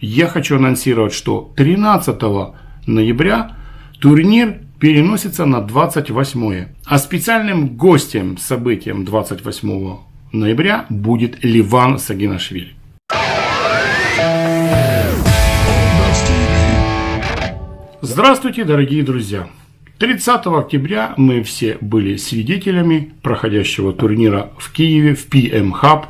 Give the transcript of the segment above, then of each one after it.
я хочу анонсировать, что 13 ноября турнир переносится на 28. А специальным гостем событием 28 ноября будет Ливан Сагинашвили. Здравствуйте, дорогие друзья! 30 октября мы все были свидетелями проходящего турнира в Киеве в PM Hub.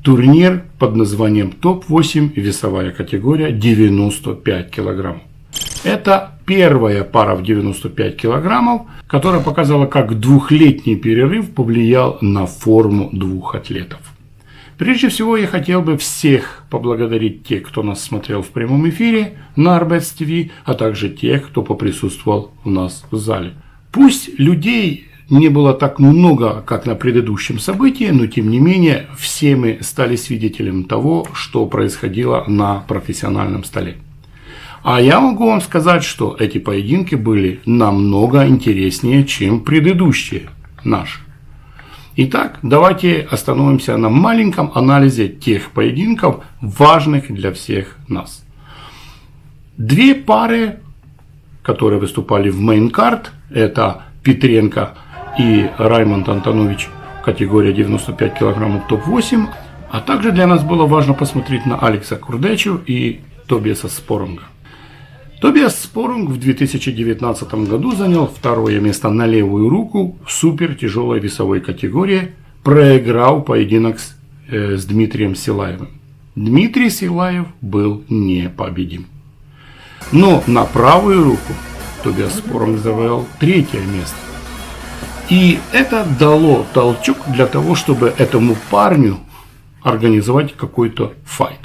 Турнир под названием ТОП-8, весовая категория 95 килограммов. Это первая пара в 95 килограммов, которая показала, как двухлетний перерыв повлиял на форму двух атлетов. Прежде всего, я хотел бы всех поблагодарить тех, кто нас смотрел в прямом эфире на Арбетс ТВ, а также тех, кто поприсутствовал у нас в зале. Пусть людей не было так много, как на предыдущем событии, но тем не менее все мы стали свидетелем того, что происходило на профессиональном столе. А я могу вам сказать, что эти поединки были намного интереснее, чем предыдущие наши. Итак, давайте остановимся на маленьком анализе тех поединков, важных для всех нас. Две пары, которые выступали в мейн-карт, это Петренко и Раймонд Антонович, категория 95 килограммов ТОП-8. А также для нас было важно посмотреть на Алекса Курдечу и Тобиаса Спорунга. Тобиас Спорунг в 2019 году занял второе место на левую руку в супертяжелой весовой категории, проиграл поединок с Дмитрием Силаевым. Дмитрий Силаев был непобедим. Но на правую руку Тобиас Спорунг завоевал третье место. И это дало толчок для того, чтобы этому парню организовать какой-то файт.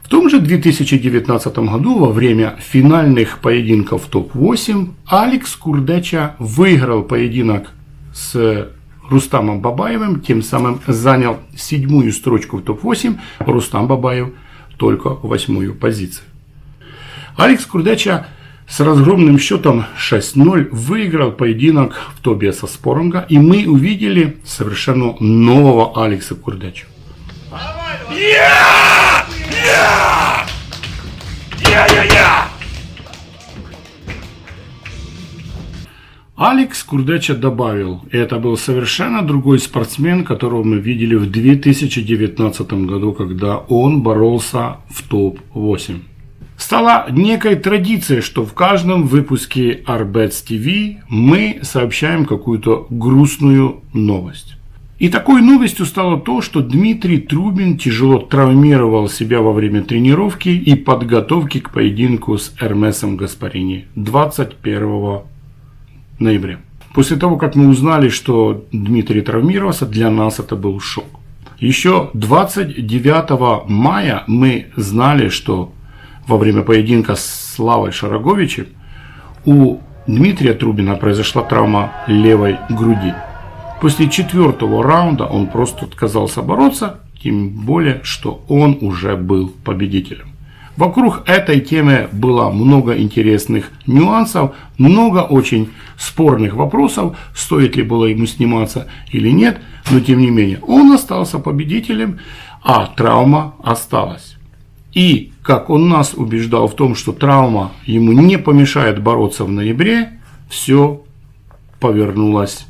В том же 2019 году во время финальных поединков ТОП-8 Алекс Курдеча выиграл поединок с Рустамом Бабаевым, тем самым занял 7-ю строчку в ТОП-8, Рустам Бабаев только 8-ю позицию. Алекс Курдеча с разгромным счетом 6-0 выиграл поединок в Тобиаса Спорунга, и мы увидели совершенно нового Алекса Курдечу. Алекс Курдеча добавил, и это был совершенно другой спортсмен, которого мы видели в 2019 году, когда он боролся в ТОП-8. Стала некой традицией, что в каждом выпуске Арбетс ТВ мы сообщаем какую-то грустную новость. И такой новостью стало то, что Дмитрий Трубин тяжело травмировал себя во время тренировки и подготовки к поединку с Эрмесом Гаспарини 21 ноября. После того, как мы узнали, что Дмитрий травмировался, для нас это был шок. Еще 29 мая мы знали, что во время поединка с Славой Шараговичем у Дмитрия Трубина произошла травма левой груди. После 4-го раунда он просто отказался бороться, тем более, что он уже был победителем. Вокруг этой темы было много интересных нюансов, много очень спорных вопросов, стоит ли было ему сниматься или нет, но тем не менее он остался победителем, а травма осталась. И, как он нас убеждал в том, что травма ему не помешает бороться в ноябре, все повернулось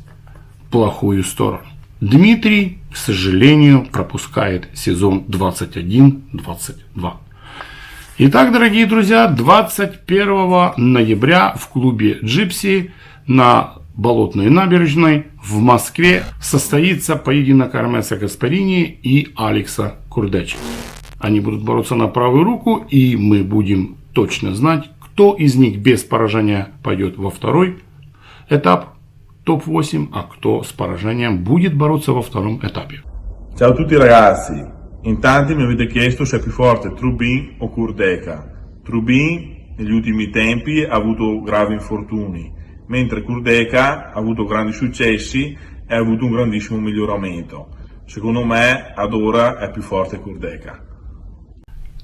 в плохую сторону. Дмитрий, к сожалению, пропускает сезон 21-22. Итак, дорогие друзья, 21 ноября в клубе Gypsy на Болотной набережной в Москве состоится поединок Эрмеса Гаспарини и Алекса Курдечи. Они будут бороться на правую руку, и мы будем точно знать, кто из них без поражения пойдет во второй этап ТОП-8, а кто с поражением будет бороться во втором этапе. Ciao a tutti ragazzi, in tanti mi avete chiesto se è più forte Trubin o Kurdeka. Trubin negli ultimi tempi ha avuto gravi infortuni, mentre Kurdeka ha avuto grandi successi e ha avuto un grandissimo miglioramento. Secondo me ad ora è più forte Kurdeka.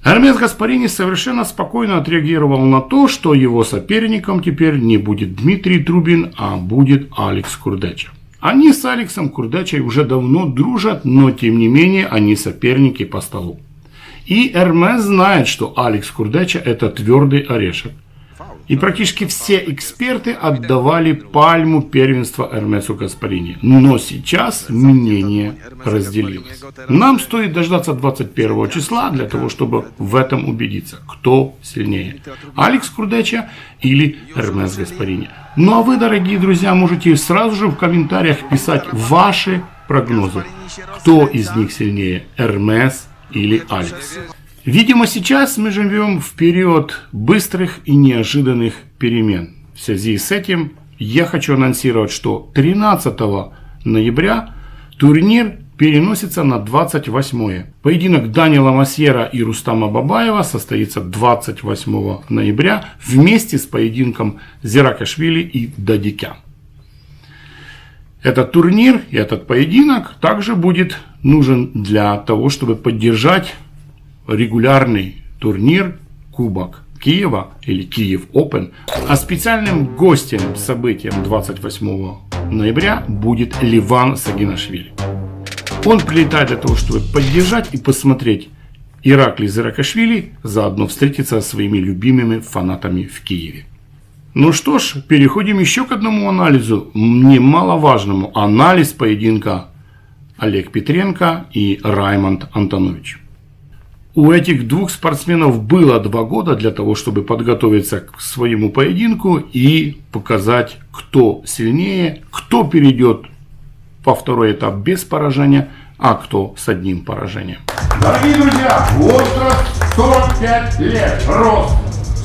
Эрмес Гаспарини совершенно спокойно отреагировал на то, что его соперником теперь не будет Дмитрий Трубин, а будет Алекс Курдеча. Они с Алексом Курдечей уже давно дружат, но тем не менее они соперники по столу. И Эрмес знает, что Алекс Курдеча это твердый орешек. И практически все эксперты отдавали пальму первенства Эрмесу Каспарини. Но сейчас мнение разделилось. Нам стоит дождаться 21 числа для того, чтобы в этом убедиться, кто сильнее. Алекс Курдеча или Эрмес Гаспарини. Ну а вы, дорогие друзья, можете сразу же в комментариях писать ваши прогнозы. Кто из них сильнее, Эрмес или Алекс? Видимо, сейчас мы живем в период быстрых и неожиданных перемен. В связи с этим я хочу анонсировать, что 13 ноября турнир переносится на 28. Поединок Даниэла Масьера и Рустама Бабаева состоится 28 ноября вместе с поединком Зиракашвили и Дадикян. Этот турнир и этот поединок также будет нужен для того, чтобы поддержать регулярный турнир Кубок Киева или Киев Open. А специальным гостем событием 28 ноября будет Ливан Сагинашвили. Он прилетает для того, чтобы поддержать и посмотреть Ираклий Зиракашвили, заодно встретиться со своими любимыми фанатами в Киеве. Ну что ж, переходим еще к одному анализу, немаловажному. Анализ поединка Олег Петренко и Раймонд Антонович. У этих двух спортсменов было 2 года для того, чтобы подготовиться к своему поединку и показать, кто сильнее, кто перейдет по второй этап без поражения, а кто с одним поражением. Дорогие друзья, возраст 45 лет, рост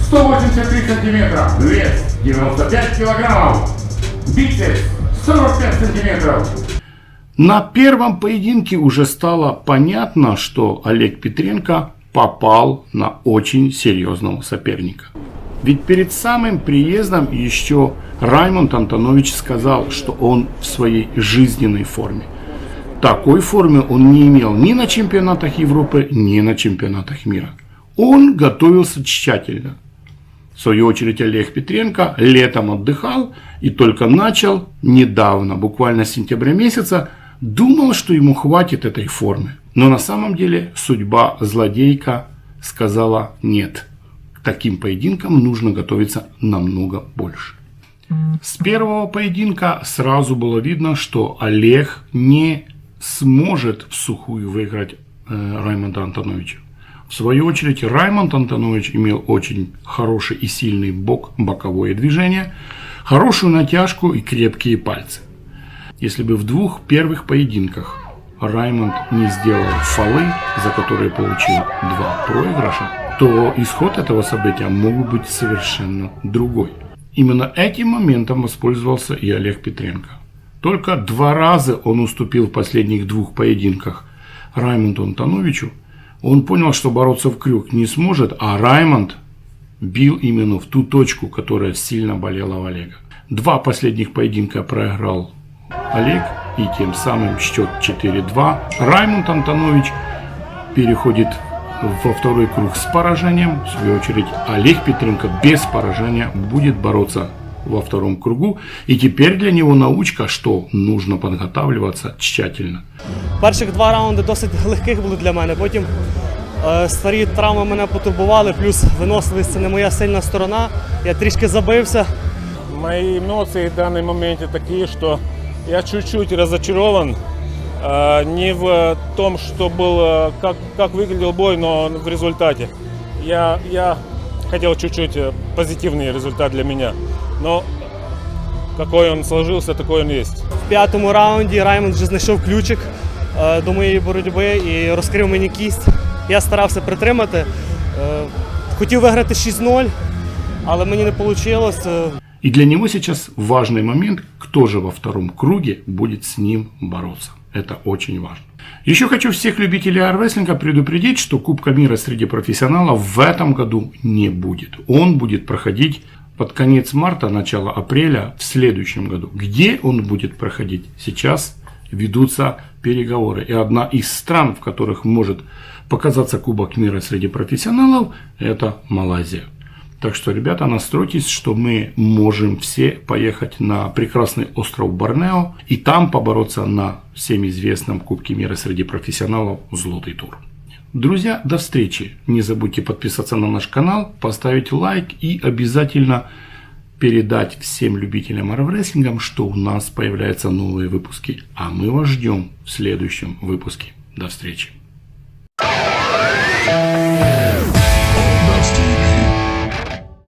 183 сантиметра, вес 95 килограммов, бицепс 45 сантиметров. На первом поединке уже стало понятно, что Олег Петренко попал на очень серьезного соперника. Ведь перед самым приездом еще Раймонд Антонович сказал, что он в своей жизненной форме. Такой формы он не имел ни на чемпионатах Европы, ни на чемпионатах мира. Он готовился тщательно. В свою очередь Олег Петренко летом отдыхал и только начал недавно, буквально с сентября месяца, думал, что ему хватит этой формы. Но на самом деле судьба злодейка сказала нет. К таким поединкам нужно готовиться намного больше. С первого поединка сразу было видно, что Олег не сможет в сухую выиграть Раймонда Антоновича. В свою очередь Раймонд Антонович имел очень хороший и сильный бок, боковое движение, хорошую натяжку и крепкие пальцы. Если бы в 2 первых поединках Раймонд не сделал фолы, за которые получил 2 проигрыша, то исход этого события мог быть совершенно другой. Именно этим моментом воспользовался и Олег Петренко. Только 2 раза он уступил в последних 2 поединках Раймонду Антоновичу. Он понял, что бороться в крюк не сможет, а Раймонд бил именно в ту точку, которая сильно болела у Олега. 2 последних поединка проиграл Олег, и тем самым счет 4-2. Раймонд Антонович переходит во второй круг с поражением. В свою очередь Олег Петренко без поражения будет бороться во втором кругу. И теперь для него научка, что нужно подготавливаться тщательно. Перших 2 раунди досить легких були для мене. Потім старі травми мене потурбували, плюс виносливість – це не моя сильна сторона. Я трішки забився. Мои эмоции в данный момент такие, что я чуть-чуть разочарован. Не в том, что был, как выглядел бой, но в результате. Я хотел чуть-чуть позитивный результат для меня. Но какой он сложился, такой он есть. В 5-му раунді Раймонд вже знайшов ключик до моєї боротьби і розкрив мені кість. Я старався притримати. Хотів виграти 6-0, але мені не вийшло. И для него сейчас важный момент, кто же во втором круге будет с ним бороться. Это очень важно. Еще хочу всех любителей армрестлинга предупредить, что Кубка мира среди профессионалов в этом году не будет. Он будет проходить под конец марта, начало апреля в следующем году. Где он будет проходить? Сейчас ведутся переговоры. И одна из стран, в которых может показаться Кубок мира среди профессионалов, это Малайзия. Так что, ребята, настройтесь, что мы можем все поехать на прекрасный остров Борнео и там побороться на всем известном Кубке мира среди профессионалов «Золотый тур». Друзья, до встречи. Не забудьте подписаться на наш канал, поставить лайк и обязательно передать всем любителям армрестлинга, что у нас появляются новые выпуски. А мы вас ждем в следующем выпуске. До встречи.